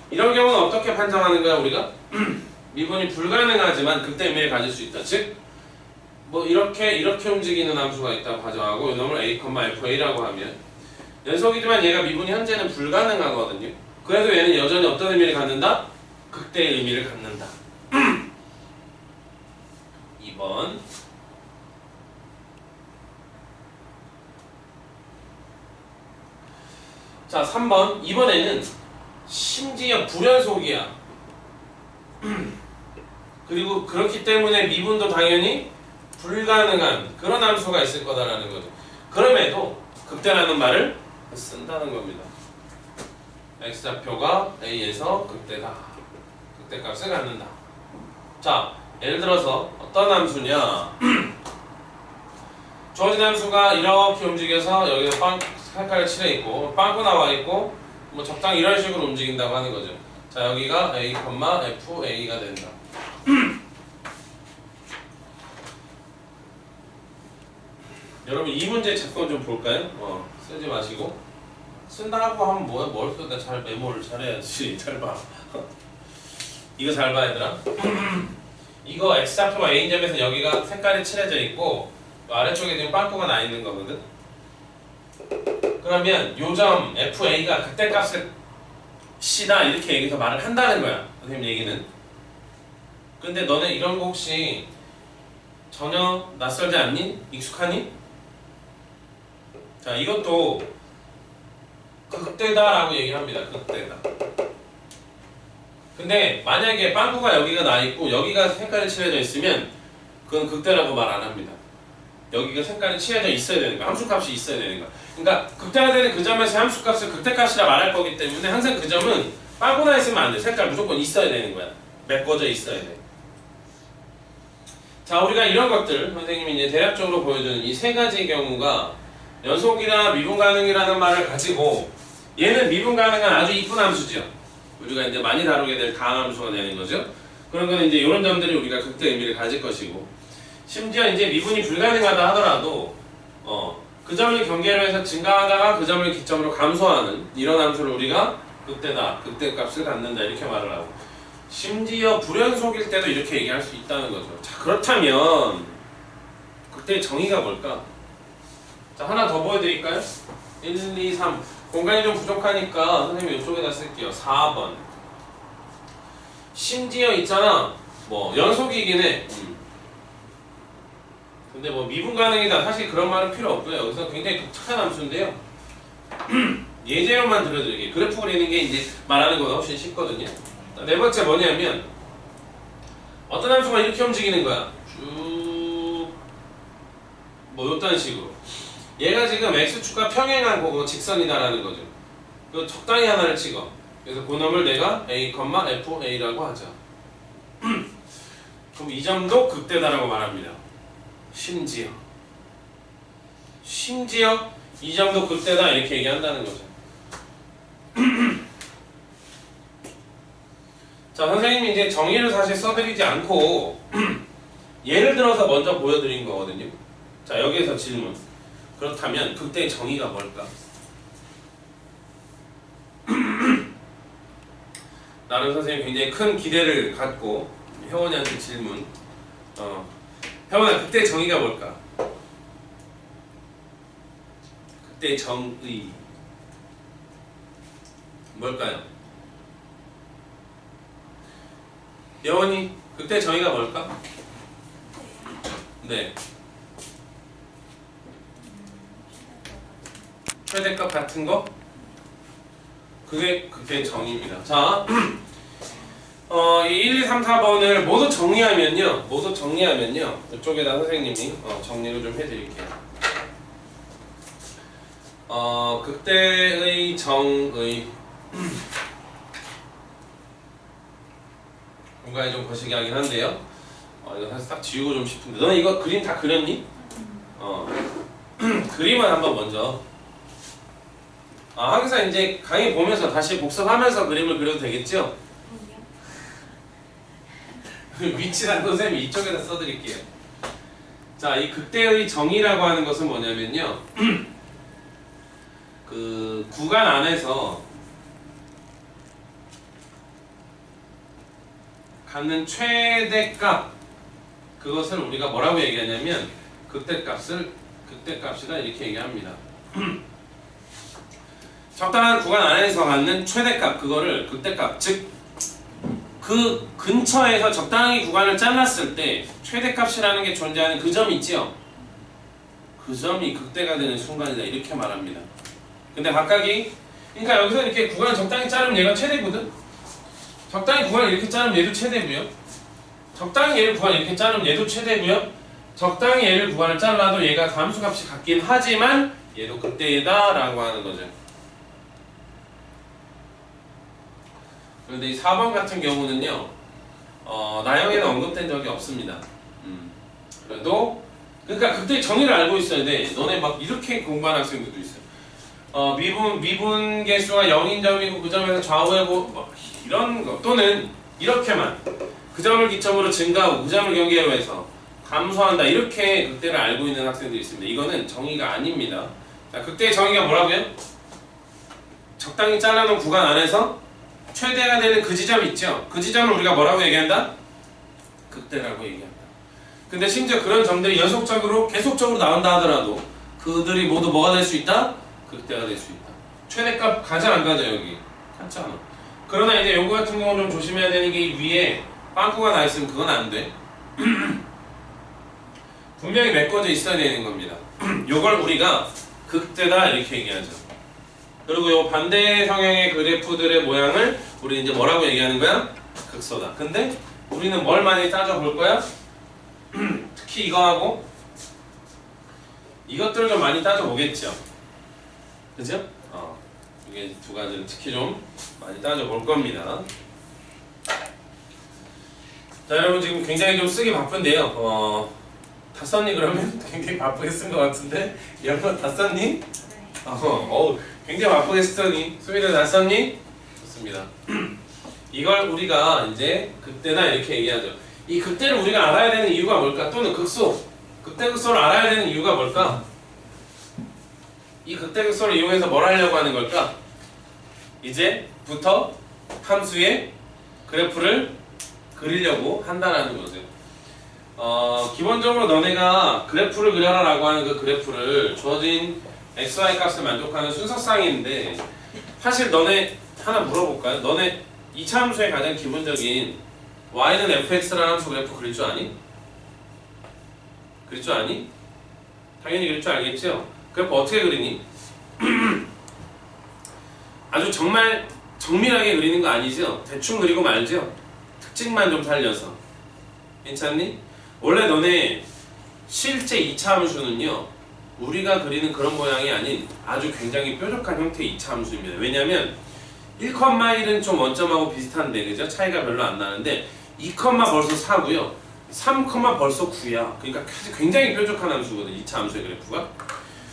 Speaker 1: 이런 경우는 어떻게 판정하는 거야 우리가? 미분이 불가능하지만 극대 의미를 가질 수 있다. 즉, 뭐 이렇게 움직이는 함수가 있다고 가정하고 이놈을 a, fa라고 하면 연속이지만 얘가 미분이 현재는 불가능하거든요. 그래도 얘는 여전히 어떤 의미를 갖는다? 극대의 의미를 갖는다. 2번. 자, 3번. 이번에는 심지어 불연속이야. 그리고 그렇기 때문에 미분도 당연히 불가능한 그런 함수가 있을 거다라는 거죠. 그럼에도 극대라는 말을 쓴다는 겁니다. x좌표가 a에서 극대다. 극대값을 갖는다. 자, 예를 들어서 어떤 함수냐? 주어진 함수가 이렇게 움직여서 여기서 색깔을 칠해 있고 빵꾸 나와 있고 뭐 적당히 이런 식으로 움직인다고 하는 거죠. 자, 여기가 a, fa가 된다. 여러분 이 문제 잠깐 좀 볼까요? 쓰지 마시고 쓴다고 하면 뭐야? 뭘 쓰다 잘 메모를 잘해야지. 잘 봐. 이거 잘 봐 얘들아. 이거 x좌표가 a인점에서 여기가 색깔이 칠해져 있고 아래쪽에 지금 빵꾸가 나 있는 거거든. 그러면 요점 fa가 극대값을 c다 이렇게 여기서 말을 한다는 거야. 선생님 얘기는. 근데 너네 이런 거 혹시 전혀 낯설지 않니? 익숙하니? 자, 이것도 극대다라고 얘기합니다. 극대다. 근데 만약에 빵꾸가 여기가 나 있고 여기가 색깔이 칠해져 있으면 그건 극대라고 말 안 합니다. 여기가 색깔이 칠해져 있어야 되는 거야. 함수값이 있어야 되는 거야. 그러니까 극대가 되는 그 점에서 함수값을 극대값이라 말할 거기 때문에 항상 그 점은 빵꾸 나 있으면 안 돼. 색깔 무조건 있어야 되는 거야. 메꿔져 있어야 돼. 자, 우리가 이런 것들 선생님이 이제 대략적으로 보여주는 이 세 가지 경우가 연속이나 미분 가능이라는 말을 가지고 얘는 미분 가능한 아주 이쁜 함수죠. 우리가 이제 많이 다루게 될 다음 함수가 되는 거죠. 그런 거는 이제 이런 점들이 우리가 극대 의미를 가질 것이고 심지어 이제 미분이 불가능하다 하더라도 그 점을 경계로 해서 증가하다가 그 점을 기점으로 감소하는 이런 함수를 우리가 극대다, 극대값을 갖는다 이렇게 말을 하고 심지어 불연속일 때도 이렇게 얘기할 수 있다는 거죠. 자, 그렇다면 극대의 정의가 뭘까? 자, 하나 더 보여드릴까요? 1, 2, 3 공간이 좀 부족하니까 선생님이 이쪽에다 쓸게요. 4번 심지어 있잖아 뭐 연속이긴 해. 근데 뭐 미분 가능이다 사실 그런 말은 필요 없고요. 여기서 굉장히 독특한 함수인데요. 예제로만 들려드릴게요. 그래프 그리는 게 이제 말하는 거보다 훨씬 쉽거든요. 네 번째 뭐냐면 어떤 함수가 이렇게 움직이는 거야. 쭉 뭐 어떤 식으로 얘가 지금 x축과 평행한 그거 직선이다라는 거죠. 그 적당히 하나를 찍어. 그래서 그 놈을 내가 a, fa라고 하자. 그럼 이 점도 극대다라고 말합니다. 심지어 심지어 이 점도 그때다 이렇게 얘기한다는 거죠. 자, 선생님이 이제 정의를 사실 써드리지 않고 예를 들어서 먼저 보여드린 거거든요. 자, 여기에서 질문. 그렇다면 극대의 정의가 뭘까? 나는 선생님 굉장히 큰 기대를 갖고 혜원이한테 질문. 혜원아, 극대의 정의가 뭘까? 극대의 정의 뭘까요? 혜원이, 극대의 정의가 뭘까? 네. 최대값 같은 거? 그게 극대의 정의입니다. 자, 이 1, 2, 3, 4번을 모두 정리하면요. 이쪽에다 선생님이 정리를 좀 해드릴게요. 극대의 정의. 공간이 좀 거시기 하긴 한데요. 이거 사실 딱 지우고 좀 싶은데. 너는 이거 그림 다 그렸니? 그림은 한번 먼저. 항상 이제 강의 보면서 다시 복습하면서 그림을 그려도 되겠죠? 위치란 선생님이 이쪽에다 써드릴게요. 자, 이 극대의 정의라고 하는 것은 뭐냐면요. 그 구간 안에서 갖는 최대값, 그것을 우리가 뭐라고 얘기하냐면 극대값이다 이렇게 얘기합니다. 적당한 구간 안에서 갖는 최대값, 그거를 극대값, 즉 그 근처에서 적당히 구간을 잘랐을 때 최대값이라는 게 존재하는 그 점 있지요? 그 점이 극대가 되는 순간이다 이렇게 말합니다. 근데 각각이, 그러니까 여기서 이렇게 구간을 적당히 자르면 얘가 최대거든? 적당히 구간을 이렇게 자르면 얘도 최대고요. 적당히 얘를 구간을 이렇게 자르면 얘도 최대고요. 적당히 얘를 구간을 잘라도 얘가 함수값이 같긴 하지만 얘도 극대이다 라고 하는 거죠. 그런데 이 4번 같은 경우는요, 나형에는 언급된 적이 없습니다. 그래도, 그러니까 극대의 정의를 알고 있어야 돼. 너네 막 이렇게 공부하는 학생들도 있어요. 미분 개수가 0인 점이고 그 점에서 좌우해고 뭐 이런 거, 또는 이렇게만 그 점을 기점으로 증가하고 그 점을 경계로 해서 감소한다, 이렇게 극대를 알고 있는 학생들이 있습니다. 이거는 정의가 아닙니다. 자, 극대의 정의가 뭐라고요? 적당히 잘라놓은 구간 안에서 최대가 되는 그 지점 있죠? 그 지점을 우리가 뭐라고 얘기한다? 극대라고 얘기한다. 근데 심지어 그런 점들이 연속적으로 계속적으로 나온다 하더라도 그들이 모두 뭐가 될 수 있다? 극대가 될 수 있다. 최대값 가져 안 가져 여기? 같지 않아. 그러나 이제 요거 같은 경우는 좀 조심해야 되는 게 이 위에 빵꾸가 나 있으면 그건 안 돼. 분명히 메꿔져 있어야 되는 겁니다. 요걸 우리가 극대다 이렇게 얘기하죠. 그리고 요 반대 성향의 그래프들의 모양을 우리 이제 뭐라고 얘기하는 거야? 극소다. 근데 우리는 뭘 많이 따져볼 거야? 특히 이거하고 이것들을 좀 많이 따져보겠죠. 그죠? 이게 두 가지를 특히 좀 많이 따져볼 겁니다. 자, 여러분 지금 굉장히 좀 쓰기 바쁜데요. 다 썼니 그러면? 굉장히 바쁘게 쓴 것 같은데? 여러분 다 썼니? 굉장히 바쁘게 쓰더니 수미를 다 썼니? 좋습니다. 이걸 우리가 이제 극대다 이렇게 얘기하죠. 이 극대를 우리가 알아야 되는 이유가 뭘까? 또는 극소, 극대 극소를 알아야 되는 이유가 뭘까? 이 극대 극소를 이용해서 뭘 하려고 하는 걸까? 이제부터 함수의 그래프를 그리려고 한다라는 거죠. 기본적으로 너네가 그래프를 그려라 라고 하는 그 그래프를 주어진 xy 값을 만족하는 순서쌍인데, 사실 너네 하나 물어볼까요? 너네 2차 함수의 가장 기본적인 y는 fx라는 함수 그래프 그릴 줄 아니? 그릴 줄 아니? 당연히 그릴 줄 알겠죠? 그래프 어떻게 그리니? 아주 정말 정밀하게 그리는 거 아니죠? 대충 그리고 말죠? 특징만 좀 살려서. 괜찮니? 원래 너네 실제 2차 함수는요, 우리가 그리는 그런 모양이 아닌 아주 굉장히 뾰족한 형태의 2차 함수입니다. 왜냐면 1,1은 좀 원점하고 비슷한데, 그죠? 차이가 별로 안 나는데 2, 벌써 4고요 3, 벌써 9야. 그러니까 굉장히 뾰족한 함수거든, 2차 함수의 그래프가.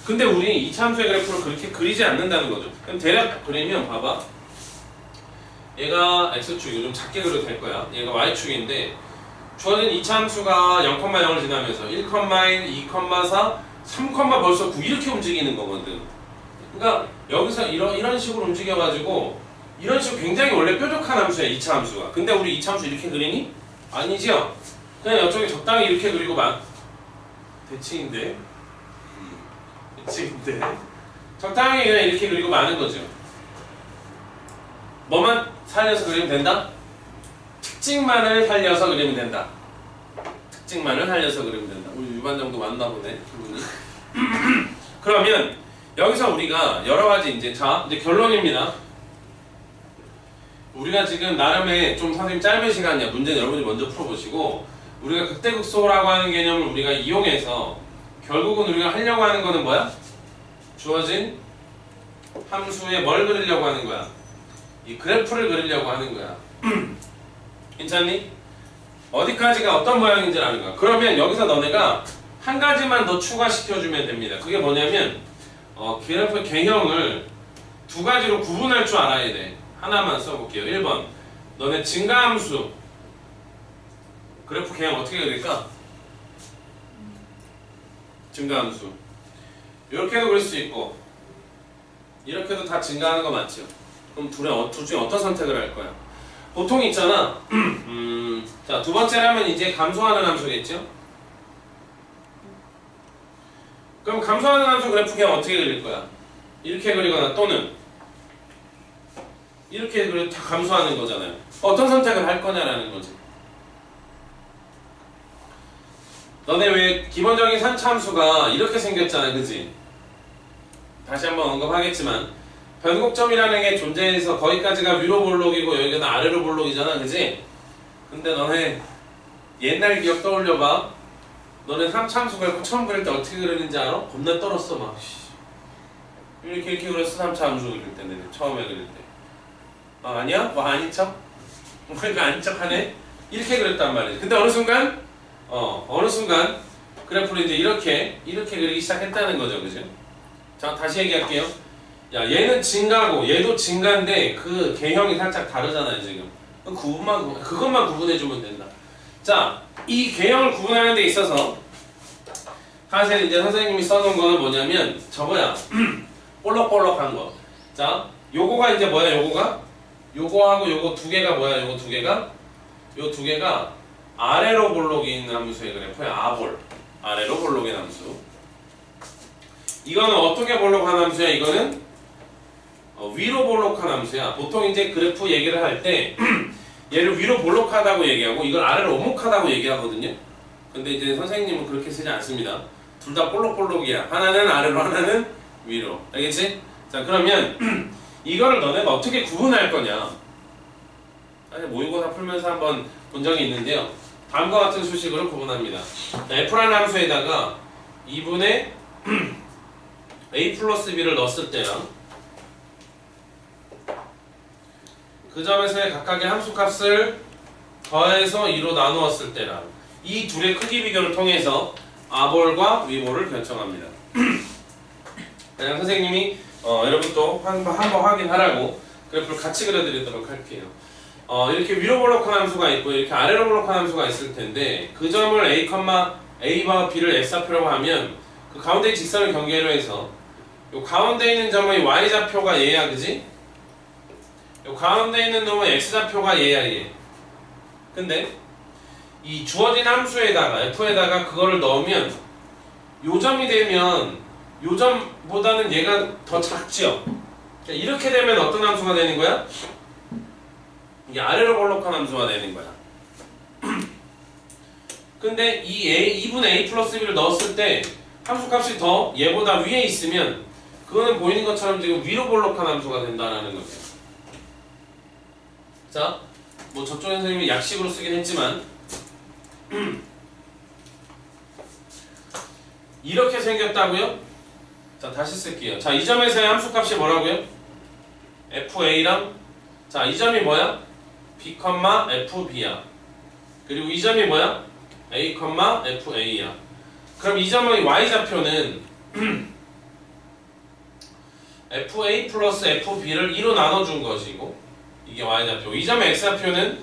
Speaker 1: 근데 우리 이차 함수의 그래프를 그렇게 그리지 않는다는 거죠. 그럼 대략 그리면 봐봐. 얘가 x축이 좀 작게 그려도 될 거야. 얘가 y축인데 주어진 이차 함수가 0,0을 지나면서 1,1, 2,4, 3, 벌써 9 이렇게 움직이는 거거든. 그러니까 여기서 이런 식으로 움직여가지고 이런 식으로 굉장히 원래 뾰족한 함수야, 이차 함수가. 근데 우리 이차 함수 이렇게 그리니? 아니지요? 그냥 이쪽에 적당히 이렇게 그리고 대칭인데 적당히 그냥 이렇게 그리고 마는 거죠. 뭐만 살려서 그리면 된다? 특징만을 살려서 그리면 된다. 특징만을 살려서 그리면 된다. 우리 유반 정도 맞나 보네, 그분이. 그러면 여기서 우리가 여러 가지 이제 결론입니다. 우리가 지금 나름의 좀 선생님 짧은 시간이야. 문제는 여러분이 먼저 풀어보시고 우리가 극대극소라고 하는 개념을 우리가 이용해서 결국은 우리가 하려고 하는 거는 뭐야? 주어진 함수에 뭘 그리려고 하는 거야? 이 그래프를 그리려고 하는 거야. 괜찮니? 어디까지가 어떤 모양인지를 아는 거야. 그러면 여기서 너네가 한 가지만 더 추가시켜주면 됩니다. 그게 뭐냐면 그래프 개형을 두 가지로 구분할 줄 알아야 돼. 하나만 써볼게요. 1번 너네 증가함수 그래프 개형 어떻게 그릴까? 증가함수 이렇게도 그릴 수 있고 이렇게도 다 증가하는 거 맞죠? 그럼 둘 중에 어떤 선택을 할 거야? 보통 있잖아. 자, 두 번째라면 이제 감소하는 함수겠죠? 그럼 감소하는 함수 그래프 개형 어떻게 그릴 거야? 이렇게 그리거나 또는 이렇게 그려도 다 감소하는 거잖아요. 어떤 선택을 할 거냐라는 거지. 너네 왜 기본적인 산차함수가 이렇게 생겼잖아, 그지? 다시 한번 언급하겠지만 변곡점이라는 게 존재해서 거기까지가 위로 볼록이고 여기가 아래로 볼록이잖아, 그지? 근데 너네 옛날 기억 떠올려봐. 너네 삼차함수 그래프 처음 그릴 때 어떻게 그리는지 알아? 겁나 떨었어 막. 이렇게 그렸어. 삼차함수 그릴 때 내가 처음에 그릴 때. 아, 아니야? 뭐 아닌 척? 그러니까 아닌 척 하네? 이렇게 그렸단 말이지. 근데 어느 순간 그래프를 이제 이렇게 그리기 시작했다는 거죠, 그죠? 자, 다시 얘기할게요. 야, 얘는 증가고 얘도 증가인데 그 개형이 살짝 다르잖아요, 지금. 그것만 구분해주면 된다. 자, 이 개형을 구분하는 데 있어서 사실 이제 선생님이 써놓은 거는 뭐냐면 저거야. 볼록볼록한 거. 자, 요거가 이제 뭐야, 요거하고 요거 두 개가 뭐야, 요 두 개가 아래로 볼록인 함수의 그래프야. 아볼. 아래로 볼록인 함수. 이거는 어떻게 볼록한 함수야? 이거는 위로 볼록한 함수야. 보통 이제 그래프 얘기를 할 때 얘를 위로 볼록하다고 얘기하고 이걸 아래로 오목하다고 얘기하거든요. 근데 이제 선생님은 그렇게 쓰지 않습니다. 둘 다 볼록볼록이야. 하나는 아래로, 하나는 위로. 알겠지? 자, 그러면 이거를 너네가 어떻게 구분할 거냐? 사실 모의고사 풀면서 한번 본 적이 있는데요. 다음과 같은 수식으로 구분합니다. f라는 함수에다가 2분의 a 플러스 b를 넣었을 때랑 그 점에서의 각각의 함수값을 더해서 2로 나누었을 때랑 이 둘의 크기 비교를 통해서 아볼과 위볼을 결정합니다. 그냥 선생님이 여러분 또 한번 확인하라고 그래프를 같이 그려드리도록 할게요. 이렇게 위로 볼록한 함수가 있고 이렇게 아래로 볼록한 함수가 있을 텐데 그 점을 a와 b를 x좌표라고 하면 그 가운데 직선을 경계로 해서 요 가운데 있는 점의 y좌표가 얘야, 그지? 요 가운데 있는 놈의 x좌표가 얘야, 얘. 근데 이 주어진 함수에다가 f에다가 그거를 넣으면 요 점이 되면 요 점보다는 얘가 더 작죠? 이렇게 되면 어떤 함수가 되는 거야? 이게 아래로 볼록한 함수가 되는 거야. 근데 이 2분의 a 플러스 b를 넣었을 때 함수값이 더 얘보다 위에 있으면 그거는 보이는 것처럼 지금 위로 볼록한 함수가 된다는 거죠. 자, 뭐 저쪽에 선생님이 약식으로 쓰긴 했지만 이렇게 생겼다고요? 자, 다시 쓸게요. 자, 이 점에서의 함수값이 뭐라고요? fa랑 자, 이 점이 뭐야? b, fb야. 그리고 이 점이 뭐야? a, fa야. 그럼 이 점의 y좌표는 FA 플러스 FB를 2로 나눠준 것이고 이게 y좌표. 이 점의 x좌표는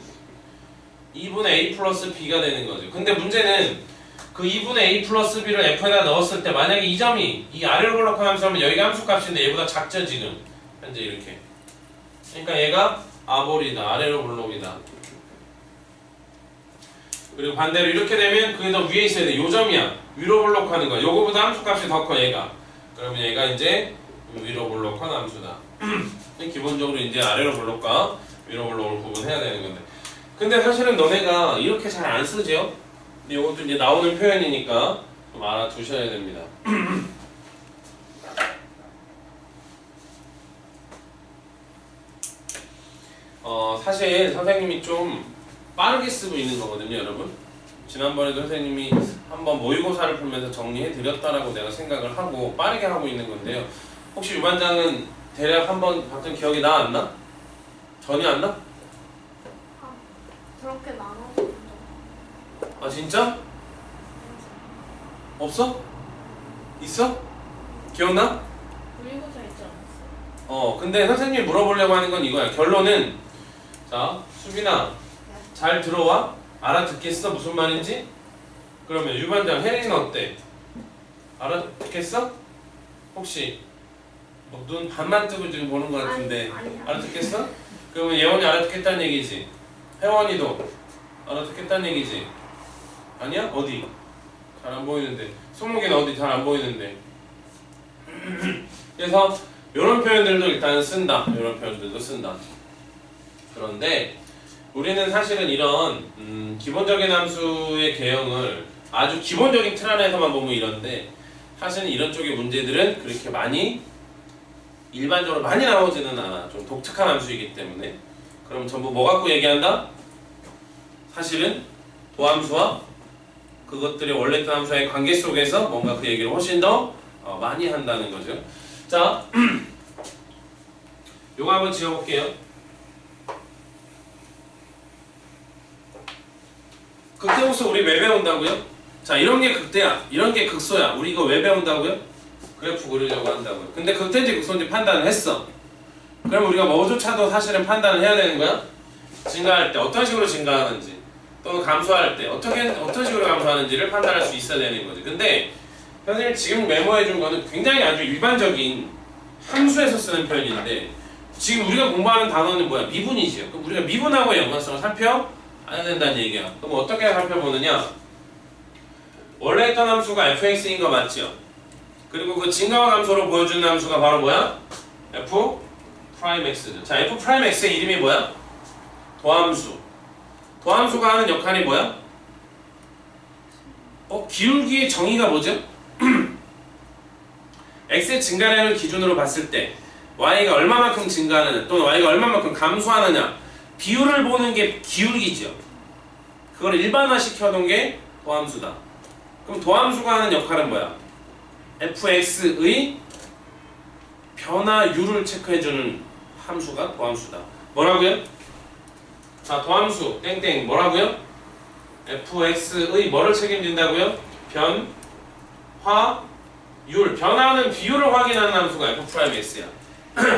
Speaker 1: 2분의 a 플러스 b가 되는 거죠. 근데 문제는 그 2분의 a 플러스 b를 f에다 넣었을 때 만약에 이 점이 이 아래로 볼록한 함수라면 여기가 함수값인데 얘보다 작죠 지금 현재 이렇게. 그러니까 얘가 아볼이다. 아래로 볼록이다. 그리고 반대로 이렇게 되면 그게 더 위에 있어야 돼. 요 점이야. 위로 볼록하는 거야. 요거보다 함수값이 더 커 얘가. 그러면 얘가 이제 위로 볼록한 함수다. 기본적으로 이제 아래로 볼록과 위로 볼록을 구분해야 되는 건데. 근데 사실은 너네가 이렇게 잘 안 쓰죠? 근데 이것도 이제 나오는 표현이니까 좀 알아두셔야 됩니다. 사실 선생님이 좀 빠르게 쓰고 있는 거거든요, 여러분. 지난번에도 선생님이 한번 모의고사를 풀면서 정리해 드렸다라고 내가 생각을 하고 빠르게 하고 있는 건데요. 혹시 유반장은 대략 한번 봤던 기억이 나 안 나? 전혀 안 나?
Speaker 2: 아, 그렇게 나눠서
Speaker 1: 아 진짜? 없어? 있어? 기억나?
Speaker 2: 모의고사 있지 않았어요?
Speaker 1: 근데 선생님이 물어보려고 하는 건 이거야. 결론은 자, 수빈아 잘 들어와? 알아듣겠어? 무슨 말인지? 그러면 유반장 혜린이는 어때? 알아듣겠어? 혹시 뭐 눈 반만 뜨고 지금 보는 것 같은데
Speaker 2: 아니야.
Speaker 1: 알아듣겠어? 그러면 예원이 알아듣겠다는 얘기지? 혜원이도 알아듣겠다는 얘기지? 아니야? 어디? 잘 안 보이는데 손목이는 어디 잘 안 보이는데 그래서 이런 표현들도 일단 쓴다. 이런 표현들도 쓴다. 그런데 우리는 사실은 이런 기본적인 함수의 개형을 아주 기본적인 틀 안에서만 보면 이런데 사실은 이런 쪽의 문제들은 그렇게 많이 일반적으로 많이 나오지는 않아. 좀 독특한 함수이기 때문에. 그럼 전부 뭐 갖고 얘기한다? 사실은 도함수와 그것들이 원래 있던 함수와의 관계 속에서 뭔가 그 얘기를 훨씬 더 많이 한다는 거죠. 자, 요거 한번 지워볼게요. 극대함수 우리 왜 배운다고요? 자, 이런 게 극대야. 이런 게 극소야. 우리 이거 왜 배운다고요? 그래프 그리려고 한다고요. 근데 극대인지 극소인지 판단을 했어. 그럼 우리가 뭐조차도 사실은 판단을 해야 되는 거야? 증가할 때 어떤 식으로 증가하는지 또는 감소할 때 어떤 식으로 감소하는지를 판단할 수 있어야 되는 거지. 근데 선생님 지금 메모해 준 거는 굉장히 아주 일반적인 함수에서 쓰는 표현인데 지금 우리가 공부하는 단어는 뭐야? 미분이지요. 그럼 우리가 미분하고의 연관성을 살펴야 된다는 얘기야. 그럼 어떻게 살펴보느냐? 원래 있던 함수가 fx인 거 맞죠? 그리고 그 증가와 감소로 보여주는 함수가 바로 뭐야? f 프라임 x죠. 자, f 프라임 x의 이름이 뭐야? 도함수. 도함수가 하는 역할이 뭐야? 기울기의 정의가 뭐죠? x의 증가량을 기준으로 봤을 때 y가 얼마만큼 증가하느냐 또는 y가 얼마만큼 감소하느냐 비율을 보는 게 기울기죠. 그걸 일반화 시켜놓은 게 도함수다. 그럼 도함수가 하는 역할은 뭐야? fx의 변화율을 체크해주는 함수가 도함수다. 뭐라고요? 자, 도함수 땡땡 뭐라고요? fx의 뭐를 책임진다고요? 변화율, 변화하는 비율을 확인하는 함수가 f'x야.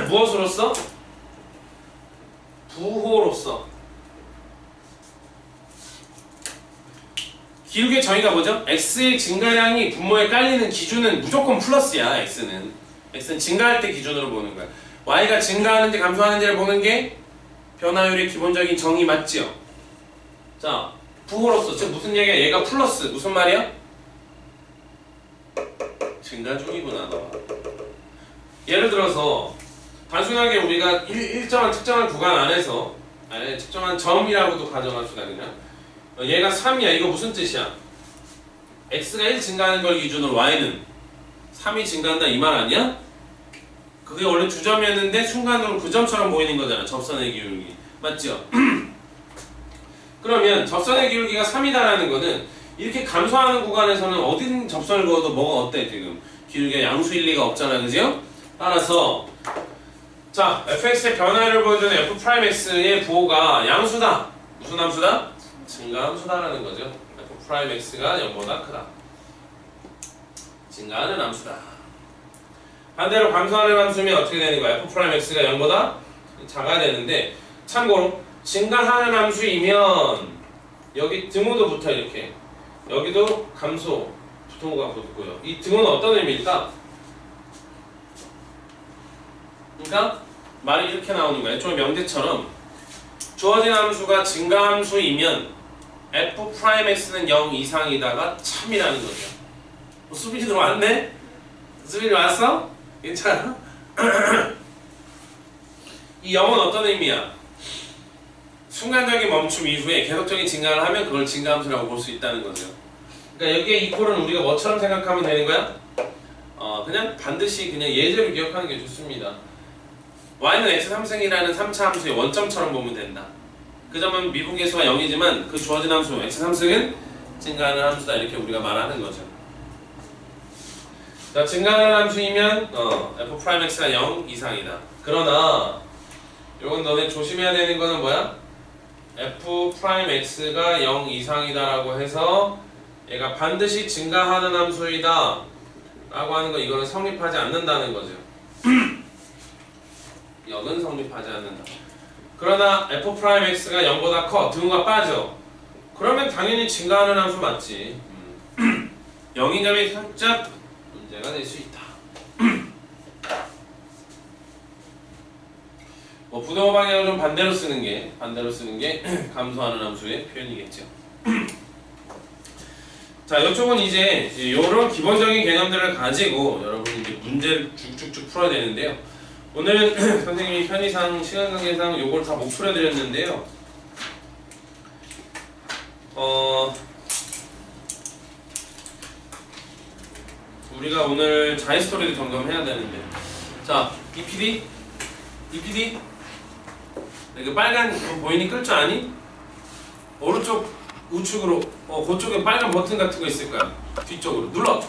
Speaker 1: 무엇으로써? 부호로서. 기울기의 정의가 뭐죠? x의 증가량이 분모에 깔리는 기준은 무조건 플러스야. x는 증가할 때 기준으로 보는 거야. y가 증가하는지 감소하는지를 보는 게 변화율의 기본적인 정의 맞지요? 자, 부호로서 즉 무슨 얘기야? 얘가 플러스 무슨 말이야? 증가 중이구나 너가. 예를 들어서 단순하게 우리가 일정한 특정한 구간 안에서 특정한 점이라고도 가정합시다. 그냥 얘가 3이야. 이거 무슨 뜻이야? x가 1 증가하는 걸 기준으로 y는 3이 증가한다 이 말 아니야? 그게 원래 주점이었는데 순간으로 그 점처럼 보이는 거잖아. 접선의 기울기. 맞죠? 그러면 접선의 기울기가 3이다라는 거는 이렇게 감소하는 구간에서는 어딘 접선을 그어도 뭐가 어때 지금? 기울기가 양수일 리가 없잖아. 그죠? 따라서 자, fx의 변화를 보여주는 f'x의 부호가 양수다. 무슨 함수다? 증가함수다라는 거죠. f'x가 0보다 크다. 증가하는 함수다. 반대로 감소하는 함수면 어떻게 되는 거야? f'x가 0보다 작아야 되는데 참고로 증가하는 함수이면 여기 등호도 붙어 이렇게 여기도 감소 부등호가 붙고요. 이 등호는 어떤 의미일까? 그러니까 말이 이렇게 나오는 거야. 좀 명제처럼 주어진 함수가 증가함수이면 f'x는 0 이상이다가 참이라는 거죠. 수빈이 들어왔네? 수빈이 왔어? 괜찮아? 이 0은 어떤 의미야? 순간적인 멈춤 이후에 계속적인 증가를 하면 그걸 증가함수라고 볼 수 있다는 거죠. 그러니까 여기에 이꼴은 우리가 뭐처럼 생각하면 되는 거야? 그냥 반드시 그냥 예제로 기억하는 게 좋습니다. y는 x3승이라는 3차 함수의 원점처럼 보면 된다. 그 점은 미분계수가 0이지만 그 주어진 함수 x3승은 증가하는 함수다 이렇게 우리가 말하는 거죠. 자, 증가하는 함수이면 f'x가 0 이상이다. 그러나 요건 너네 조심해야 되는 거는 뭐야? f'x가 0 이상이다라고 해서 얘가 반드시 증가하는 함수이다 라고 하는 거 이거는 성립하지 않는다는 거죠. 0은 성립하지 않는다. 그러나 f'x가 0보다 커, 등호가 빠져. 그러면 당연히 증가하는 함수 맞지. 0인 점이 살짝 문제가 될 수 있다. 뭐 부등호 방향을 좀 반대로 쓰는 게 감소하는 함수의 표현이겠죠. 자, 이쪽은 이제 이런 기본적인 개념들을 가지고 여러분이 이제 문제를 쭉쭉쭉 풀어야 되는데요. 오늘은 선생님이 편의상 시간 관계상 요걸 다 못 풀어드렸는데요. 우리가 오늘 자이스토리도 점검해야 되는데, 자, EPD 그 빨간 거 보이니 끌 줄 아니? 오른쪽 우측으로 그쪽에 빨간 버튼 같은 거 있을 거야. 뒤쪽으로 눌러.